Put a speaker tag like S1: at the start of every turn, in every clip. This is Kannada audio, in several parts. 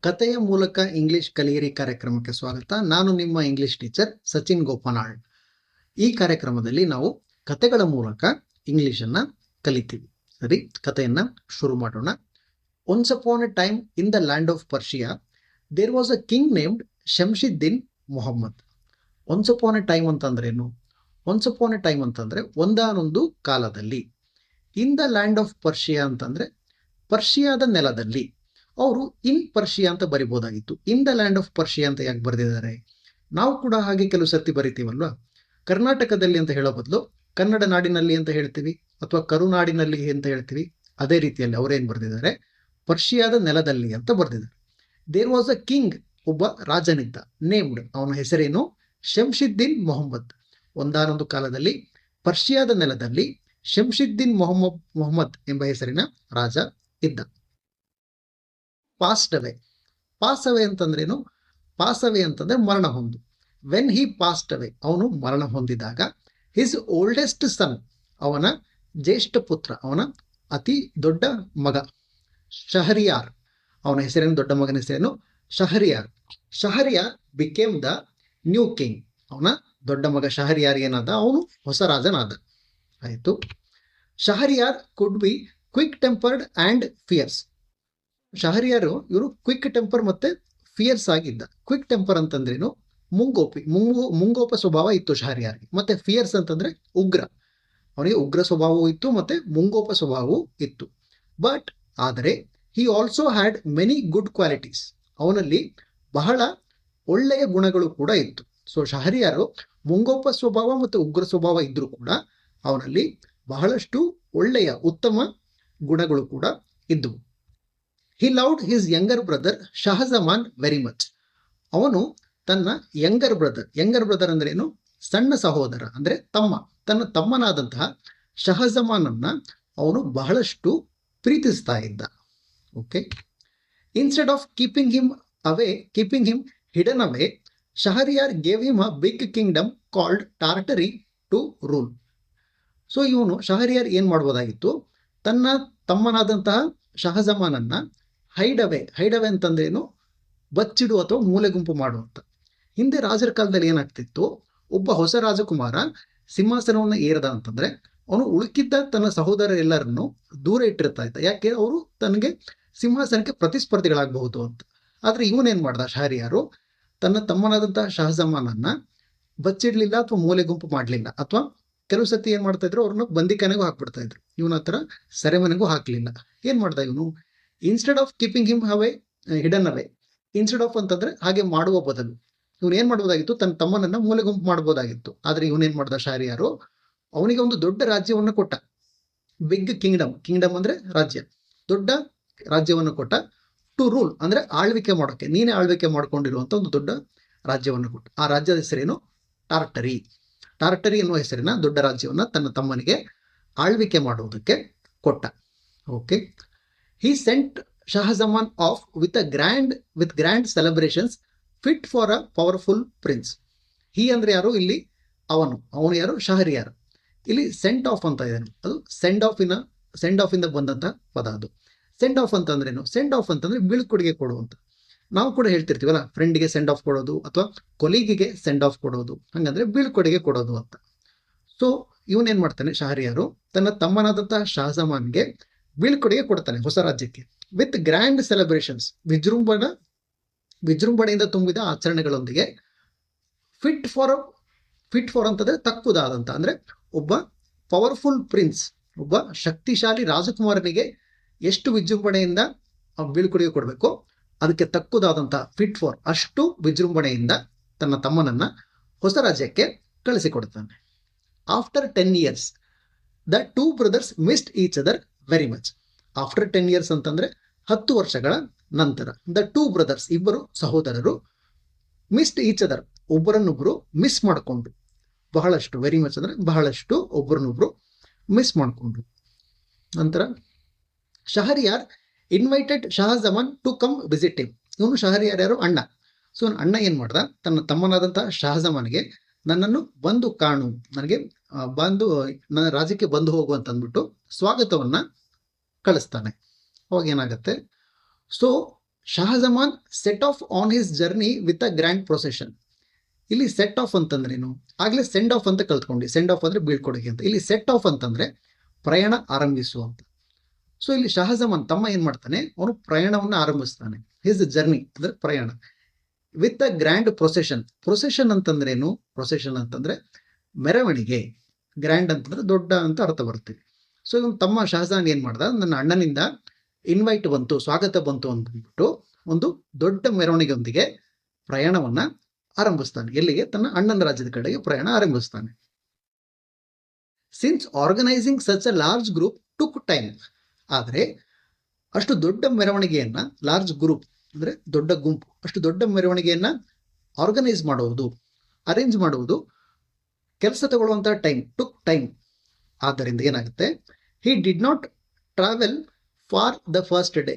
S1: ಕಥೆಯ ಮೂಲಕ ಇಂಗ್ಲಿಷ್ ಕಲಿಯಿರಿ ಕಾರ್ಯಕ್ರಮಕ್ಕೆ ಸ್ವಾಗತ. ನಾನು ನಿಮ್ಮ ಇಂಗ್ಲಿಷ್ ಟೀಚರ್ ಸಚಿನ್ ಗೋಪನಾಳ್. ಈ ಕಾರ್ಯಕ್ರಮದಲ್ಲಿ ನಾವು ಕಥೆಗಳ ಮೂಲಕ ಇಂಗ್ಲಿಷನ್ನ ಕಲಿತೀವಿ. ಸರಿ, ಕಥೆಯನ್ನ ಶುರು ಮಾಡೋಣ. Once upon a time in the land of Persia there was a king named Shamsuddin Mohammad. Once upon a time ಅಂತಂದ್ರೇನು? ಒನ್ಸ್ ಅಪಾನ್ ಎ ಟೈಮ್ ಅಂತಂದ್ರೆ ಒಂದಾನೊಂದು ಕಾಲದಲ್ಲಿ. In the land of Persia ಅಂತಂದ್ರೆ ಪರ್ಷಿಯಾದ ನೆಲದಲ್ಲಿ. ಅವರು ಇನ್ ಪರ್ಷಿಯಾ ಅಂತ ಬರಿಬೋದಾಗಿತ್ತು. In the land of Persia ಅಂತ ಯಾಕೆ ಬರೆದಿದ್ದಾರೆ? ನಾವು ಕೂಡ ಹಾಗೆ ಕೆಲವು ಸರ್ತಿ ಬರಿತೀವಲ್ವಾ. ಕರ್ನಾಟಕದಲ್ಲಿ ಅಂತ ಹೇಳೋ ಬದಲು ಕನ್ನಡ ನಾಡಿನಲ್ಲಿ ಅಂತ ಹೇಳ್ತೀವಿ, ಅಥವಾ ಕರುನಾಡಿನಲ್ಲಿ ಅಂತ ಹೇಳ್ತೀವಿ. ಅದೇ ರೀತಿಯಲ್ಲಿ ಅವರೇನು ಬರೆದಿದ್ದಾರೆ, ಪರ್ಷಿಯಾದ ನೆಲದಲ್ಲಿ ಅಂತ ಬರೆದಿದ್ದಾರೆ. ದೇರ್ ವಾಸ್ ಅ ಕಿಂಗ್, ಒಬ್ಬ ರಾಜನಿದ್ದ, ನೇಮ್ಡ್, ಅವನ ಹೆಸರೇನು ಶಂಶಿದ್ದೀನ್ ಮೊಹಮ್ಮದ್. ಒಂದಾನೊಂದು ಕಾಲದಲ್ಲಿ ಪರ್ಷಿಯಾದ ನೆಲದಲ್ಲಿ ಶಂಶಿದ್ದೀನ್ ಮೊಹಮ್ಮದ್ ಎಂಬ ಹೆಸರಿನ ರಾಜ ಇದ್ದ. ಪಾಸ್ಡ್ ಅವೇ. ಪಾಸ್ ಅವೇ ಅಂತಂದ್ರೇನು? ಪಾಸ್ ಅವೇ ಅಂತಂದ್ರೆ ಮರಣ ಹೊಂದು. ವೆನ್ ಹಿ ಪಾಸ್ಡ್ ಅವೇ, ಅವನು ಮರಣ ಹೊಂದಿದಾಗ, ಹಿಸ್ ಓಲ್ಡೆಸ್ಟ್ ಸನ್, ಅವನ ಜ್ಯೇಷ್ಠ ಪುತ್ರ, ಅವನ ಅತಿ ದೊಡ್ಡ ಮಗ ಶಹರಿಯಾರ್, ಅವನ ಹೆಸರೇನು, ದೊಡ್ಡ ಮಗನ ಹೆಸರೇನು Shahryar. Shahryar became the new king. ಅವನ ದೊಡ್ಡ ಮಗ ಶಹರಿಯಾರ್ ಏನಾದ, ಅವನು ಹೊಸ ರಾಜನಾದ. ಆಯಿತು. Shahryar could be quick tempered and fierce. Shahryar ಇವರು ಕ್ವಿಕ್ ಟೆಂಪರ್ ಮತ್ತೆ ಫಿಯರ್ಸ್ ಆಗಿದ್ದ. ಕ್ವಿಕ್ ಟೆಂಪರ್ ಅಂತಂದ್ರೇನು? ಮುಂಗೋಪ ಸ್ವಭಾವ ಇತ್ತು ಶಹರಿಯಾರ್ಗೆ. ಮತ್ತೆ ಫಿಯರ್ಸ್ ಅಂತಂದ್ರೆ ಉಗ್ರ, ಅವನಿಗೆ ಉಗ್ರ ಸ್ವಭಾವವೂ ಇತ್ತು ಮತ್ತೆ ಮುಂಗೋಪ ಸ್ವಭಾವವೂ ಇತ್ತು. ಬಟ್ ಆದರೆ he also had many good qualities, ಅವನಲ್ಲಿ ಬಹಳ ಒಳ್ಳೆಯ ಗುಣಗಳು ಕೂಡ ಇತ್ತು. ಸೊ ಶಹರಿಯಾರು ಮುಂಗೋಪ ಸ್ವಭಾವ ಮತ್ತು ಉಗ್ರ ಸ್ವಭಾವ ಇದ್ರೂ ಕೂಡ ಅವನಲ್ಲಿ ಬಹಳಷ್ಟು ಒಳ್ಳೆಯ ಉತ್ತಮ ಗುಣಗಳು ಕೂಡ ಇದ್ದವು. He loved his younger brother Shahzaman very much. ಅವನು ತನ್ನ ಯಂಗರ್ ಬ್ರದರ್ ಅಂದ್ರೆ ಏನು? ಸಣ್ಣ ಸಹೋದರ ಅಂದ್ರೆ ತಮ್ಮ, ತನ್ನ ತಮ್ಮನಾದಂತಹ ಶಹಜಮಾನನ್ನ ಅವನು ಬಹಳಷ್ಟು ಪ್ರೀತಿಸ್ತಾ ಇದ್ದ. Okay. Instead of keeping him hidden away, Shahryar gave him a big kingdom called Tartary to rule. So ಇವನು ಶಹರಿಯಾರ್ ಏನ್ ಮಾಡ್ಬೋದಾಗಿತ್ತು, ತನ್ನ ತಮ್ಮನಾದಂತಹ ಶಹಜಮಾನನ್ನ ಹೈಡ್ ಅವೇ ಅಂತಂದ್ರೇನು? ಬಚ್ಚಿಡು ಅಥವಾ ಮೂಲೆ ಗುಂಪು ಮಾಡುವಂತ. ಹಿಂದೆ ರಾಜರ ಕಾಲದಲ್ಲಿ ಏನಾಗ್ತಿತ್ತು, ಒಬ್ಬ ಹೊಸ ರಾಜಕುಮಾರ ಸಿಂಹಾಸನವನ್ನು ಏರದ ಅಂತಂದ್ರೆ ಅವನು ಉಳುಕಿದ್ದ ತನ್ನ ಸಹೋದರರೆಲ್ಲರನ್ನು ದೂರ ಇಟ್ಟಿರ್ತಾ ಇದ್ದ. ಯಾಕೆ? ಅವರು ತನಗೆ ಸಿಂಹಾಸನಕ್ಕೆ ಪ್ರತಿಸ್ಪರ್ಧಿಗಳಾಗಬಹುದು ಅಂತ. ಆದ್ರೆ ಇವನೇನ್ ಮಾಡ್ದ, ಶಹರಿಯಾರು ತನ್ನ ತಮ್ಮನಾದಂತಹ ಶಹಜಮಾನನ್ನ ಬಚ್ಚಿಡ್ಲಿಲ್ಲ ಅಥವಾ ಮೂಲೆ ಗುಂಪು ಮಾಡ್ಲಿಲ್ಲ. ಅಥವಾ ಕೆಲವು ಸತಿ ಏನ್ ಮಾಡ್ತಾ ಇದ್ರು, ಅವ್ರನ್ನ ಬಂದಿಖಾನೆಗೂ ಹಾಕ್ಬಿಡ್ತಾ ಇದ್ರು. ಇವನ ಹತ್ರ ಸೆರೆಮನೆಗೂ ಹಾಕ್ಲಿಲ್ಲ. ಏನ್ ಮಾಡ್ದ ಇವನು? Instead of keeping him hidden away, instead of ಅಂತಂದ್ರೆ ಹಾಗೆ ಮಾಡುವ ಬದಲು ಇವನು ಏನ್ ಮಾಡ್ಬೋದಾಗಿತ್ತು, ತನ್ನ ತಮ್ಮನನ್ನ ಮೂಲೆ ಗುಂಪು ಮಾಡ್ಬೋದಾಗಿತ್ತು. ಆದ್ರೆ ಇವನೇನ್ ಮಾಡ್ದ, ಶಹರಿಯಾರು ಅವನಿಗೆ ಒಂದು ದೊಡ್ಡ ರಾಜ್ಯವನ್ನು ಕೊಟ್ಟ. ಬಿಗ್ ಕಿಂಗ್ಡಮ್ ಅಂದ್ರೆ ರಾಜ್ಯ, ದೊಡ್ಡ ರಾಜ್ಯವನ್ನು ಕೊಟ್ಟ. ಟು ರೂಲ್ ಅಂದ್ರೆ ಆಳ್ವಿಕೆ ಮಾಡೋಕೆ, ನೀನೇ ಆಳ್ವಿಕೆ ಮಾಡ್ಕೊಂಡಿರುವಂತ ಒಂದು ದೊಡ್ಡ ರಾಜ್ಯವನ್ನು ಕೊಟ್ಟ. ಆ ರಾಜ್ಯದ ಹೆಸರೇನು? ಟಾರ್ಟರಿ ಎನ್ನುವ ಹೆಸರಿನ ದೊಡ್ಡ ರಾಜ್ಯವನ್ನ ತನ್ನ ತಮ್ಮನಿಗೆ ಆಳ್ವಿಕೆ ಮಾಡುವುದಕ್ಕೆ ಕೊಟ್ಟ. Okay. He sent Shahjahan off with grand celebrations fit for a powerful prince. He ಅಂದ್ರೆ ಯಾರು ಇಲ್ಲಿ? ಅವನು ಯಾರು? ಶಹರಿಯಾರ್. ಇಲ್ಲಿ ಸೆಂಟ್ ಆಫ್ ಅಂತ ಇದೆ, ಅದು ಸೆಂಡ್ ಆಫ್ ಇಂದ ಬಂದಂತ ಪದ. ಅದು ಸೆಂಡ್ ಆಫ್ ಅಂತಂದ್ರೇನು? ಸೆಂಡ್ ಆಫ್ ಅಂತಂದ್ರೆ ಬೀಳ್ಕೊಡುಗೆ ಕೊಡುವಂತ. ನಾವು ಕೂಡ ಹೇಳ್ತಿರ್ತೀವಲ್ಲ, ಫ್ರೆಂಡ್ಗೆ ಸೆಂಡ್ ಆಫ್ ಕೊಡೋದು ಅಥವಾ ಕೊಲೀಗಿಗೆ ಸೆಂಡ್ ಆಫ್ ಕೊಡೋದು, ಹಂಗಂದ್ರೆ ಬೀಳ್ಕೊಡುಗೆ ಕೊಡೋದು ಅಂತ. ಸೊ ಇವನೇನ್ ಮಾಡ್ತಾನೆ, ಶಹರಿಯಾರು ತನ್ನ ತಮ್ಮನಾದಂತಹ ಶಹಜಮಾನ್ಗೆ ಬೀಳ್ಕೊಡುಗೆ ಕೊಡ್ತಾನೆ ಹೊಸ ರಾಜ್ಯಕ್ಕೆ. ವಿತ್ ಗ್ರ್ಯಾಂಡ್ ಸೆಲೆಬ್ರೇಷನ್ಸ್, ವಿಜೃಂಭಣೆಯಿಂದ ತುಂಬಿದ ಆಚರಣೆಗಳೊಂದಿಗೆ. ಫಿಟ್ ಫಾರ್ ಅಂತಂದ್ರೆ ತಕ್ಕುದಾದಂತ, ಅಂದ್ರೆ ಒಬ್ಬ ಪವರ್ಫುಲ್ ಪ್ರಿನ್ಸ್, ಒಬ್ಬ ಶಕ್ತಿಶಾಲಿ ರಾಜಕುಮಾರನಿಗೆ ಎಷ್ಟು ವಿಜೃಂಭಣೆಯಿಂದ ಬೀಳ್ಕೊಡುಗೆ ಕೊಡಬೇಕು ಅದಕ್ಕೆ ತಕ್ಕುದಾದಂತ ಫಿಟ್ ಫಾರ್, ಅಷ್ಟು ವಿಜೃಂಭಣೆಯಿಂದ ತನ್ನ ತಮ್ಮನನ್ನ ಹೊಸ ರಾಜ್ಯಕ್ಕೆ ಕಳಿಸಿಕೊಡ್ತಾನೆ. After 10 years the two brothers missed each other very much. After 10 years ಅಂತಂದ್ರೆ 10 ವರ್ಷಗಳ ನಂತರ, ದ ಟೂ ಬ್ರದರ್ಸ್, ಇಬ್ಬರು ಸಹೋದರರು, ಮಿಸ್ಡ್ ಈಚ್ ಅದರ್, ಒಬ್ಬರನ್ನೊಬ್ರು ಮಿಸ್ ಮಾಡಿಕೊಂಡ್ರು. ಬಹಳಷ್ಟು, ವೆರಿ ಮಚ್ ಅಂದ್ರೆ ಬಹಳಷ್ಟು, ಒಬ್ಬರನ್ನೊಬ್ರು ಮಿಸ್ ಮಾಡಿಕೊಂಡ್ರು. ನಂತರ Shahryar invited Shahzaman to come visit him. ಇವನು ಶಹರಿಯಾರ್ ಯಾರು? ಅಣ್ಣ. ಸೊ ಅಣ್ಣ ಏನ್ ಮಾಡ್ದ, ತನ್ನ ತಮ್ಮನಾದಂತಹ ಶಹಜಮಾನ್ಗೆ ನನ್ನನ್ನು ಬಂದು ಕಾಣು, ನನಗೆ ನನ್ನ ರಾಜ್ಯಕ್ಕೆ ಬಂದು ಹೋಗು ಅಂತ ಅಂದ್ಬಿಟ್ಟು ಸ್ವಾಗತವನ್ನ ಕಳಿಸ್ತಾನೆ. ಅವಾಗ ಏನಾಗತ್ತೆ, so Shahzaman set off on his journey with a grand procession. ಇಲ್ಲಿ ಸೆಟ್ ಆಫ್ ಅಂತಂದ್ರೇನು? ಆಗ್ಲೇ ಸೆಂಡ್ ಆಫ್ ಅಂತ ಕಲ್ತ್ಕೊಂಡಿ. ಸೆಂಡ್ ಆಫ್ ಅಂದ್ರೆ ಬೀಳ್ಕೊಡುಗೆ ಅಂತ. ಇಲ್ಲಿ ಸೆಟ್ ಆಫ್ ಅಂತಂದ್ರೆ ಪ್ರಯಾಣ ಆರಂಭಿಸು ಅಂತ. ಸೊ ಇಲ್ಲಿ ಶಹಜಮಾನ್ ತಮ್ಮ ಏನ್ ಮಾಡ್ತಾನೆ, ಅವನು ಪ್ರಯಾಣವನ್ನು ಆರಂಭಿಸ್ತಾನೆ. ಹಿಸ್ ಜರ್ನಿ ಅಂದ್ರೆ ಪ್ರಯಾಣ with a grand procession. Procession ಅಂತಂದ್ರೇನು? ಪ್ರೊಸೆಷನ್ ಅಂತಂದ್ರೆ ಮೆರವಣಿಗೆ. ಗ್ರ್ಯಾಂಡ್ ಅಂತಂದ್ರೆ ದೊಡ್ಡ ಅಂತ ಅರ್ಥ ಬರುತ್ತೆ. ಸೊ ಇವನು ತಮ್ಮ ಶಹಜಹಾನ್ ಏನ್ ಮಾಡ್ದ, ನನ್ನ ಅಣ್ಣನಿಂದ ಇನ್ವೈಟ್ ಬಂತು, ಸ್ವಾಗತ ಬಂತು ಅಂದ್ಬಿಟ್ಟು ಒಂದು ದೊಡ್ಡ ಮೆರವಣಿಗೆಯೊಂದಿಗೆ ಪ್ರಯಾಣವನ್ನ ಆರಂಭಿಸ್ತಾನೆ. ಎಲ್ಲಿಗೆ? ತನ್ನ ಅಣ್ಣನ ರಾಜ್ಯದ ಕಡೆಗೆ ಪ್ರಯಾಣ ಆರಂಭಿಸ್ತಾನೆ. Since organising such a large group took time. ಆದರೆ ಅಷ್ಟು ದೊಡ್ಡ ಮೆರವಣಿಗೆಯನ್ನ, ಲಾರ್ಜ್ ಗ್ರೂಪ್ ಅಂದ್ರೆ ದೊಡ್ಡ ಗುಂಪು, ಅಷ್ಟು ದೊಡ್ಡ ಮೆರವಣಿಗೆಯನ್ನ ಆರ್ಗನೈಸ್ ಮಾಡುವುದು, ಅರೇಂಜ್ ಮಾಡುವುದು ಕೆಲಸ ತಗೊಳ್ಳುವಂತಹ ಟೈಮ್, ಟುಕ್ ಟೈಮ್. ಆದ್ದರಿಂದ ಏನಾಗುತ್ತೆ, he did not travel for the first day.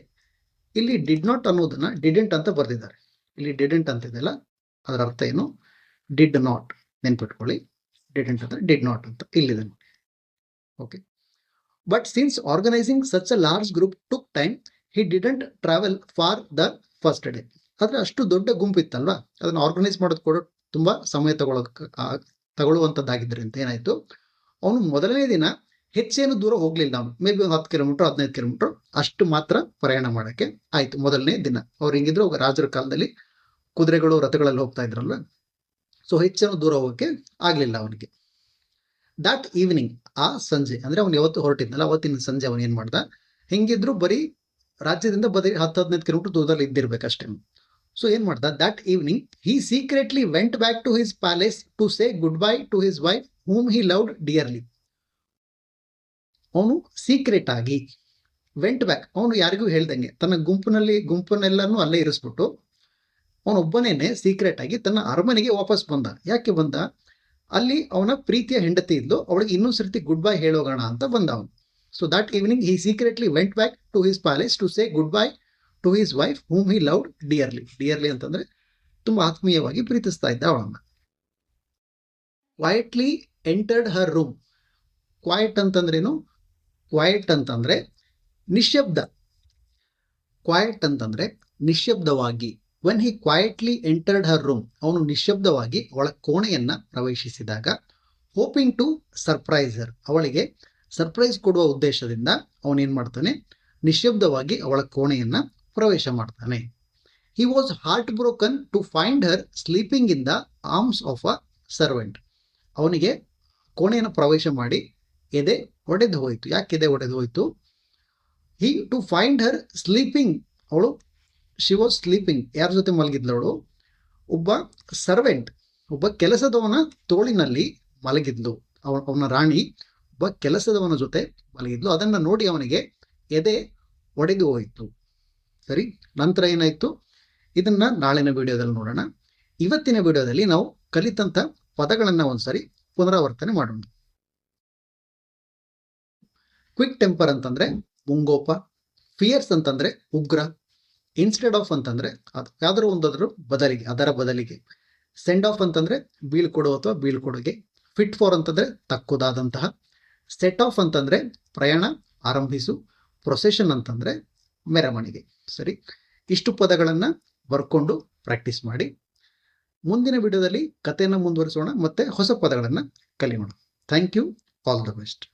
S1: ಇಲ್ಲಿ ಡಿಡ್ ನಾಟ್ ಅನ್ನೋದನ್ನ ಡಿಡೆಂಟ್ ಅಂತ ಬರೆದಿದ್ದಾರೆ. ಇಲ್ಲಿ ಡಿಡೆಂಟ್ ಅಂತ ಇದೆಯಲ್ಲ, ಅದರ ಅರ್ಥ ಏನು? Did not. ನೆನ್ಪಿಟ್ಕೊಳ್ಳಿ, ಡಿಡೆಂಟ್ ಅಂದ್ರೆ ಡಿಡ್ ನಾಟ್ ಅಂತ ಇಲ್ಲಿದೆ. Okay. But since organising such a large group took time, he didn't travel for the first day. ಆದ್ರೆ ಅಷ್ಟು ದೊಡ್ಡ ಗುಂಪು ಇತ್ತಲ್ವಾ, ಅದನ್ನ ಆರ್ಗನೈಸ್ ಮಾಡೋದು ಕೂಡ ತುಂಬಾ ಸಮಯ ತಗೊಳ್ಳುವಂತದ್ದಾಗಿದ್ದರಿಂದ ಏನಾಯ್ತು, ಅವನು ಮೊದಲನೇ ದಿನ ಹೆಚ್ಚೇನು ದೂರ ಹೋಗ್ಲಿಲ್ಲ. ಅವನು ಮೇ ಬಿ ಒಂದು 10 ಕಿಲೋಮೀಟರ್ 15 ಕಿಲೋಮೀಟರ್ ಅಷ್ಟು ಮಾತ್ರ ಪ್ರಯಾಣ ಮಾಡಕ್ಕೆ ಆಯ್ತು ಮೊದಲನೇ ದಿನ. ಅವ್ರು ಹಿಂಗಿದ್ರು ರಾಜರ ಕಾಲದಲ್ಲಿ ಕುದುರೆಗಳು ರಥಗಳಲ್ಲಿ ಹೋಗ್ತಾ ಇದ್ರಲ್ವ, ಸೊ ಹೆಚ್ಚೇನು ದೂರ ಹೋಗಕ್ಕೆ ಆಗ್ಲಿಲ್ಲ ಅವನಿಗೆ. ದಟ್ ಈವ್ನಿಂಗ್, ಆ ಸಂಜೆ ಅಂದ್ರೆ ಅವನು ಯಾವತ್ತು ಹೊರಟಿದ್ನಲ್ಲ ಅವತ್ತಿನ ಸಂಜೆ ಅವನು ಏನ್ ಮಾಡ್ದ, ಹೆಂಗಿದ್ರು ಬರೀ ರಾಜ್ಯದಿಂದ ಬರೀ 10-15 ಕಿಲೋಮೀಟರ್ ದೂರದಲ್ಲಿ ಇದ್ದಿರ್ಬೇಕಷ್ಟೇ. ಸೊ ಏನ್ ಮಾಡ್ದ, that evening he secretly went back to his palace to say goodbye to his wife whom he loved dearly. ಅವನು ಸೀಕ್ರೆಟ್ ಆಗಿ ವೆಂಟ್ ಬ್ಯಾಕ್, ಅವನು ಯಾರಿಗೂ ಹೇಳ್ದಂಗೆ ತನ್ನ ಗುಂಪನ್ನೆಲ್ಲಾನು ಅಲ್ಲೇ ಇರಿಸ್ಬಿಟ್ಟು ಅವನೊಬ್ಬನೇನೆ ಸೀಕ್ರೆಟ್ ಆಗಿ ತನ್ನ ಅರಮನೆಗೆ ವಾಪಸ್ ಬಂದ. ಯಾಕೆ ಬಂದ? ಅಲ್ಲಿ ಅವನ ಪ್ರೀತಿಯ ಹೆಂಡತಿ ಇದ್ಲು, ಅವಳಿಗೆ ಇನ್ನೊಂದು ಸರ್ತಿ ಗುಡ್ ಬೈ ಹೇಳೋಗೋಣ ಅಂತ ಬಂದ ಅವನು. So that evening he secretly went back to his palace to say goodbye to his wife whom he loved dearly. Dearly ಅಂತಂದ್ರೆ ತುಂಬಾ ಆತ್ಮೀಯವಾಗಿ ಪ್ರೀತಿಸ್ತಾ ಇದ್ದ ಅವಳನ್ನ. Quietly entered her room. Quiet ಅಂತಂದ್ರೇನು? ಕ್ವೈಟ್ ಅಂತಂದ್ರೆ ನಿಶ್ಶಬ್ದ. ಕ್ವೈಟ್ ಅಂತಂದ್ರೆ ನಿಶ್ಶಬ್ದವಾಗಿ. When he quietly entered her room, ಅವನು ನಿಶ್ಶಬ್ದವಾಗಿ ಅವಳ ಕೋಣೆಯನ್ನ ಪ್ರವೇಶಿಸಿದಾಗ, ಹೋಪಿಂಗ್ ಟು ಸರ್ಪ್ರೈಸರ್, ಅವಳಿಗೆ ಸರ್ಪ್ರೈಸ್ ಕೊಡುವ ಉದ್ದೇಶದಿಂದ ಅವನೇನ್ ಮಾಡ್ತಾನೆ, ನಿಶ್ಶಬ್ದವಾಗಿ ಅವಳ ಕೋಣೆಯನ್ನ ಪ್ರವೇಶ ಮಾಡ್ತಾನೆ. He was heart broken to find her sleeping in the arms of a servant. ಅವನಿಗೆ ಕೋಣೆಯನ್ನು ಪ್ರವೇಶ ಮಾಡಿ ಎದೆ ಒಡೆದು ಹೋಯಿತು. ಯಾಕೆ ಎದೆ ಒಡೆದು ಹೋಯಿತು? ಹಿ ಟು ಫೈಂಡ್ ಹರ್ ಸ್ಲೀಪಿಂಗ್, ಅವಳು ಶಿ ವಾಸ್ ಸ್ಲೀಪಿಂಗ್, ಯಾರ ಜೊತೆ ಮಲಗಿದ್ಲವಳು? ಒಬ್ಬ ಸರ್ವೆಂಟ್, ಒಬ್ಬ ಕೆಲಸದವನ ತೋಳಿನಲ್ಲಿ ಮಲಗಿದ್ಲು. ಅವನ ರಾಣಿ ಒಬ್ಬ ಕೆಲಸದವನ ಜೊತೆ ಮಲಗಿದ್ಲು. ಅದನ್ನ ನೋಡಿ ಅವನಿಗೆ ಎದೆ ಒಡೆದು ಹೋಯಿತು. ಸರಿ, ನಂತರ ಏನಾಯ್ತು? ಇದನ್ನ ನಾಳಿನ ವಿಡಿಯೋದಲ್ಲಿ ನೋಡೋಣ. ಇವತ್ತಿನ ವಿಡಿಯೋದಲ್ಲಿ ನಾವು ಕಲಿತಂತ ಪದಗಳನ್ನ ಒಂದ್ಸರಿ ಪುನರಾವರ್ತನೆ ಮಾಡೋಣ. ಕ್ವಿಕ್ ಟೆಂಪರ್ ಅಂತಂದ್ರೆ ಮುಂಗೋಪ, ಫಿಯರ್ಸ್ ಅಂತಂದ್ರೆ ಉಗ್ರ, ಇನ್ಸ್ಟೆಡ್ ಆಫ್ ಅಂತಂದ್ರೆ ಅದು ಯಾವ್ದಾದ್ರು ಅದರ ಬದಲಿಗೆ, ಸೆಂಡ್ ಆಫ್ ಅಂತಂದ್ರೆ ಬೀಳ್ಕೊಡು ಅಥವಾ ಬೀಳ್ಕೊಡುಗೆ, ಫಿಟ್ ಫಾರ್ ಅಂತಂದ್ರೆ ತಕ್ಕುದಾದಂತಹ, ಸೆಟ್ ಆಫ್ ಅಂತಂದ್ರೆ ಪ್ರಯಾಣ ಆರಂಭಿಸು, ಪ್ರೊಸೆಷನ್ ಅಂತಂದ್ರೆ ಮೆರವಣಿಗೆ. ಸರಿ, ಇಷ್ಟು ಪದಗಳನ್ನ ಬರ್ಕೊಂಡು ಪ್ರಾಕ್ಟೀಸ್ ಮಾಡಿ. ಮುಂದಿನ ವಿಡಿಯೋದಲ್ಲಿ ಕಥೆಯನ್ನು ಮುಂದುವರಿಸೋಣ, ಮತ್ತೆ ಹೊಸ ಪದಗಳನ್ನ ಕಲಿಯೋಣ. Thank you, all the best.